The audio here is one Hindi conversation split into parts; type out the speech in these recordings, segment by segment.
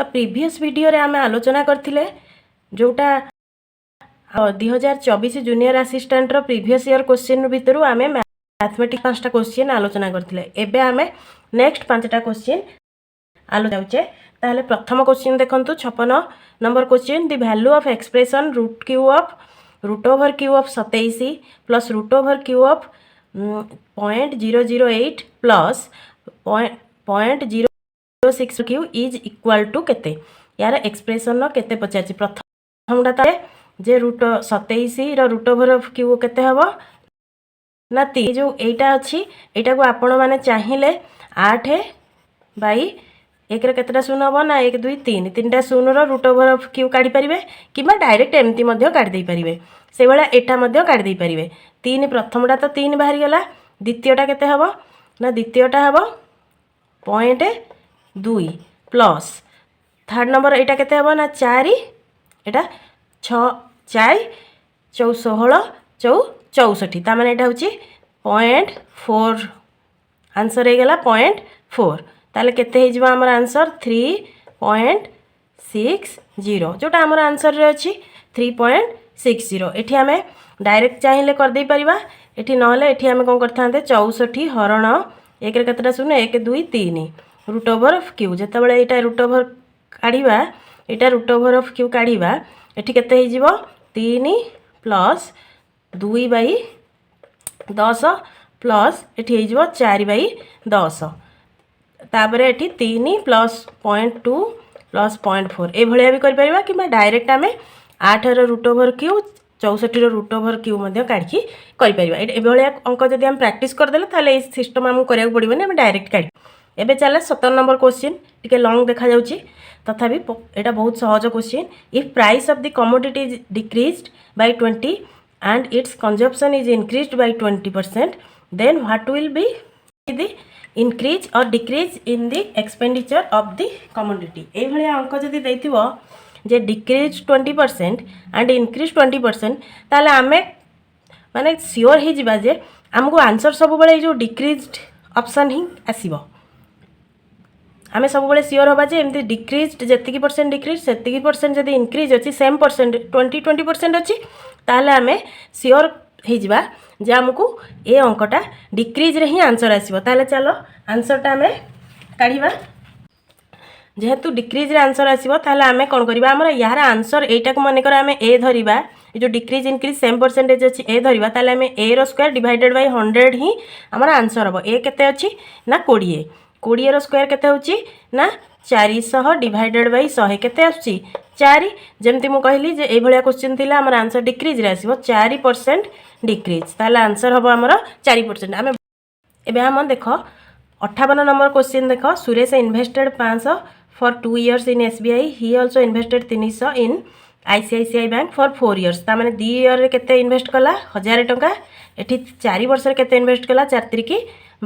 तो प्रीवियस वीडियो रे आम आलोचना करथिले जोटा 2024 जूनियर असिस्टेंट रो प्रीवियस ईयर क्वेश्चन भितर आम मैथमेटिक्स 5टा क्वेश्चन आलोचना करथिले। एबे आम नेक्स्ट 5टा क्वेश्चन आलोचे। ताहले प्रथम क्वेश्चन देखंतु 56 number question the value of expression root Q of root over Q of 27 plus root over Q of 0.008 plus 0.006 Q is equal to केते। यार एक्सप्रेशन केते पचार प्रथमटा तारे जे root 27 root over of Q केते हबो ना 3 जो एटा अछि एटा को आपण माने चाहिए 8 बाई 1 रे केतेटा शून्य हम ना 1 2 3 3टा शून्य रूट ओवर ऑफ क्यू काढ़ी पारिबे किबा डायरेक्ट एमती मध्य काढ़ी दे पारिबे से वाला एटा मध्य काढ़ी दे पारिबे। 3 प्रथमटा तो 3 बाहरी गला द्वितीयटा केते हबो ना द्वितीयटा हबो 0.2 प्लस थर्ड नंबर एटा केते हबो ना 4 एटा 6 4 16 64 ता माने एटा होची 0.4 आंसर हे गला 0.4 ताले केते हे जिवो हमर आंसर 3.60 जोटा हमर आंसर रे अछि 3.60। एठी हमें डायरेक्ट चाहिए कर दे परिबा एठी नहले एठी हमें कोन करथांते 64 हरण 1 रे केतेटा शून्य 1 2 3 रूट ओवर ऑफ क्यू जते बेले एटा root over काढीबा Etah root over of Q काढीबा एठी केते हे जिवो 3 प्लस 2 बाई 10 प्लस एठी हे जिवो 4 बाई 10 तापर एठी 3 प्लस 0.2 प्लस 0.4 ए भलिया भी कर परिबा कि डायरेक्ट आम 8 root over Q 64 root over Q काढ़ी कर परिबा। ए भलिया अंक जदि हम प्रैक्टिस करदेले ताले ए सिस्टम हमको करिया पड़िबनी हम डायरेक्ट काढ़ी। एबे चले 17 नंबर क्वेश्चन टिके लॉन्ग देखा जाउची तथापि एटा बहुत सहज question. If price of the commodity is decreased bye 20 and its consumption is increased by 20%, then what will be the increase or decrease in the expenditure of the commodity। ए भलिया अंक जदि दैथिबो जे डिक्रीज 20% and increase 20% ताले आमे माने सियोर हे जिबा जे हमको आंसर सब बेले जो डिक्रीज्ड ऑप्शन ही आसीबो। आमे सब बेले सियोर होबा जे एमती डिक्रीज्ड जेतिकी परसेंट डिक्रीज सेतिकी परसेंट जदि इंक्रीज अछि सेम परसेंट 20% अछि ताले आमे सियोर हे जिबा जे हमको ए अंकटा डिक्रीज रे ही आंसर आसीबो। ताले चलो आंसरटा आमे काढीबा जेहेतु डिक्रीज रे आंसर आसीबो ताले आमे कोन करिबा हमर यार आंसर एटा को माने कर आमे ए धरिबा ए जो डिक्रीज इंक्रीज सेम परसेंटेज अछि ए धरिबा ताले आमे ए रो स्क्वायर डिवाइडेड बाय 100 ही हमर आंसर हबो। ए केते अछि ना 20 20 रो स्क्वायर केते होछि ना 400 डिवाइडेड बाय 100 केते आछि 4 जेमति मु कहली जे ए भलिया क्वेश्चन थिला हमर आंसर डिक्रीज रे आसीबो 4% डिक्रीज ताले आंसर हबो हमर 4%। आमे एबे हम देखो 58 नंबर क्वेश्चन देखो Suresh invested 500 for 2 years in SBI he also invested 300 in ICICI bank for 4 years ता माने 2 ईयर रे केते इन्वेस्ट कला 1000 टंका एठी 4 वर्ष रे केते इन्वेस्ट कला 4 3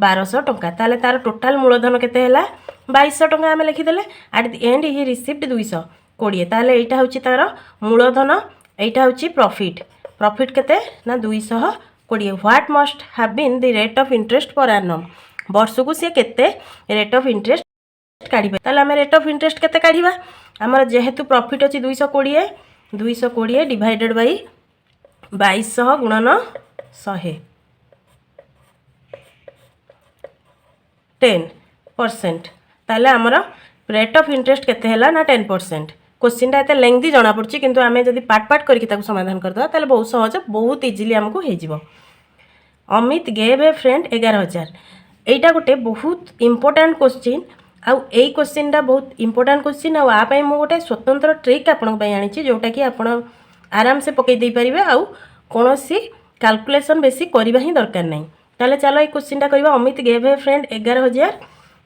1200 टंका ताले तार टोटल मूलधन केते हला 2200 टंका आमे लिखि देले at the and he received 220 ताले एटा होची तार मूलधन एटा होची प्रॉफिट केते ना 220 what must have been the rate of interest पर एनम वर्ष को से केते रेट ऑफ इंटरेस्ट काढ़िबे ताले आमे रेट ऑफ इंटरेस्ट केते काढ़िबा हमर जेहेतु प्रॉफिट अछि 220 डिवाइडेड बाय 2200 गुणन 100 10% ताले हमर रेट ऑफ इंटरेस्ट केते हला ना 10%। क्वेश्चन ता एते लेंथी जाना पड़छि किंतु आमे जदि पार्ट करके ताको समाधान करदवा ताले बहुत सहज बहुत इजीली हमको हे जिवो। अमित गेव ए फ्रेंड 11000 एटा गोटे बहुत इंपोर्टेंट क्वेश्चन आउ एई क्वेश्चन टा बहुत इंपोर्टेंट क्वेश्चन आ पई मो गोटे स्वतंत्र ट्रिक आपन पई आनिछि जोटा कि आपन आराम से पकई दे परिबे आउ कोनोसी कैलकुलेशन बेसी करिबा ही दरकार नै। ताले चलो ए क्वेश्चन टा करबा Amit gave a friend 11000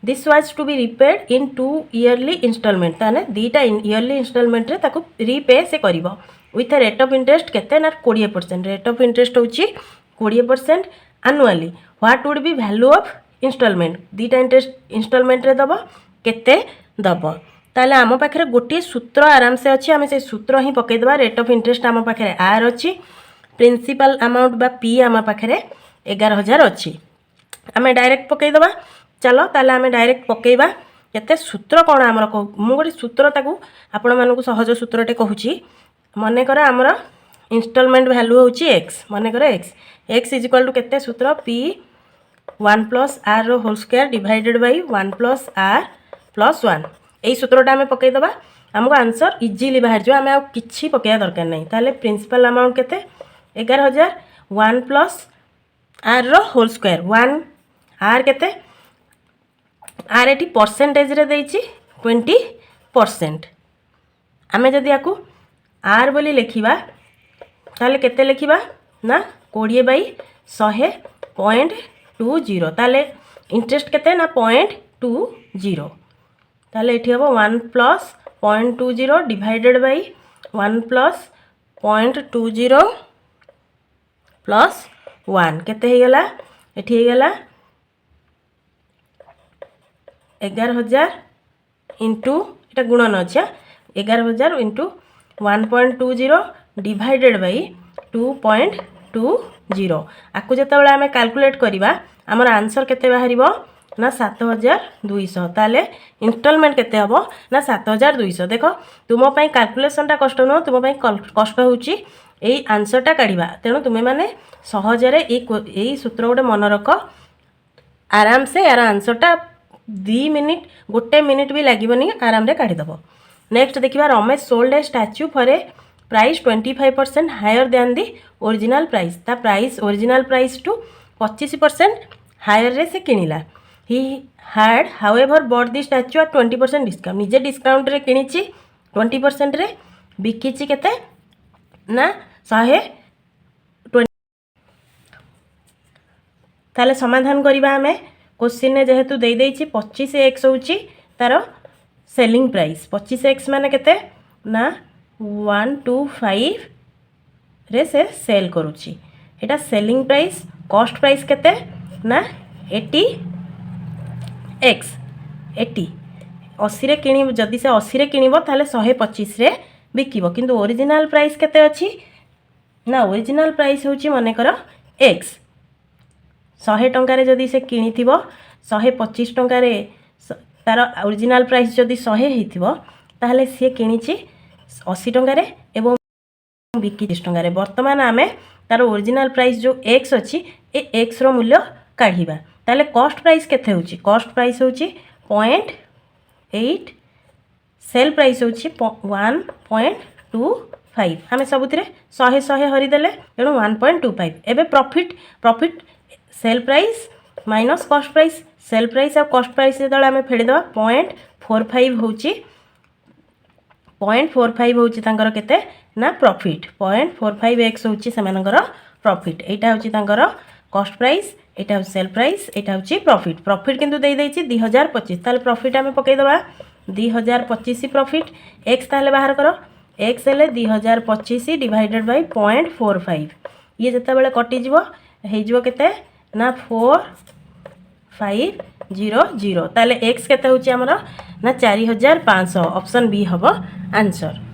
this was to be repaid in 2 yearly instalment ताने दीटा ईयरली इंस्टॉलमेंट रे ताको रीपे से करिवो विथ रेट ऑफ इंटरेस्ट केते ना 20% रेट ऑफ इंटरेस्ट होची 20% annually what would be value of instalment दीटा इंटरेस्ट इंस्टॉलमेंट रे दबो केते दबो ताले आम पाखरे गोटे सूत्र आराम से अच्छी आम से सूत्र ही पकई देबा रेट ऑफ इंटरेस्ट आम पाखरे आर अच्छी प्रिंसिपल अमाउंट बा पी आम पाखरे 11000 अच्छी आम डायरेक्ट पकई देबा चलो ताले आम डायरेक्ट पकईबा केते सूत्र कौन आमर मु गोटे सूत्र ताकू आपण मानकु सहज सूत्रटे कहूची मने कर आमर इंस्टॉलमेंट वैल्यू होची x मने कर x इज इक्वल टू केते सूत्र p 1 प्लस r रो whole square divided by 1 plus r plus 1 एई सूत्रटा हमें पकई दबा हमको आंसर इजीली बाहर जो आमे आ किछि पकया दरकार नै ताले प्रिंसिपल अमाउंट केते 11000 1 प्लस r रो होल स्क्वायर 1 r केते r एटी परसेंटेज रे देइछि 20% आमे जदि याकू r बोली लिखिबा ताले केते लिखिबा ना 20/100.20 ताले इंटरेस्ट केते ना 0.20 ताले एठी हबो 1 plus 0.20 divided by 1 plus 0.20 plus 1 केते हे गेला एठी हे गेला 11000 इंटू एटा गुणन अच्छा 11000 इंटू 1.20 डिवाइडेड बाय 2.20 आकु जेतेबेले आमे कैलकुलेट करिबा हमर आंसर केते बाहरिबो ना 7200 ताले इंस्टॉलमेंट केते हबो ना 7200 देखो तुम पई कैलकुलेशनटा कष्ट न तुम पई कष्ट होउची एई आंसरटा काढिबा तेनु तुमे माने सहजरे एई सूत्र गोटे मन रख आराम से यार आंसरटा 2 मिनिट गोटे मिनिट भी लागबनी आराम रे काढी दबो नेक्स्ट देखिबा Ramesh sold a statue for a price 25% higher than the original price ता price original price to 25% higher रे से किनिला he had however bought the statue at 20% discount निजे डिस्काउंट रे किनिची 20% रे बिकिची केते ना 120 ताले समाधान करिबा हमें क्वेश्चन ने जेहेतु दे देइची 25x होची तार सेलिंग प्राइस 25x माने केते ना 125 रे से सेल करूची एटा सेलिंग प्राइस कॉस्ट प्राइस केते ना 80x 80 रे किनी जदि से 80 रे किनिबो ताले 125 रे बिकिबो किंतु ओरिजिनल प्राइस केते अछि ना ओरिजिनल प्राइस होची माने कर x 100 टंका रे जदि से किनिथिबो 125 टंका रे तार ओरिजिनल प्राइस जदि 100 हेथिबो ताहले से किनिची 80 टंका रे एवं बिकी 30 टंका रे वर्तमान आमे तार ओरिजिनल प्राइस जो x अछि ए x रो मूल्य काढिबा ताले कॉस्ट प्राइस केते होची कॉस्ट प्राइस होची 0.8 सेल प्राइस होची 1.25 हमें सबुथिरे 100 हरि देले तेणु 1.25 एबे profit sale price minus cost price sale price और कॉस्ट प्राइस जेतले हमें फेडी दबा 0.45 होची 0.45 होची तांकर केते ना प्रॉफिट 0.45x होची सेमानकर प्रॉफिट एटा होची तांकर कॉस्ट प्राइस एटा हो सेल प्राइस एटा होची प्रॉफिट किंतु दे देइची 2025 ताले प्रॉफिट हमें पकई दबा 2025 प्रॉफिट x ताले बाहर करो x हेले 2025 डिवाइडेड बाय 0.45 ये जते बेले कटि जीवो हे जीवो केते ना 4500 ताले x केते होची हमरो ना 4500 ऑप्शन बी हबो आंसर।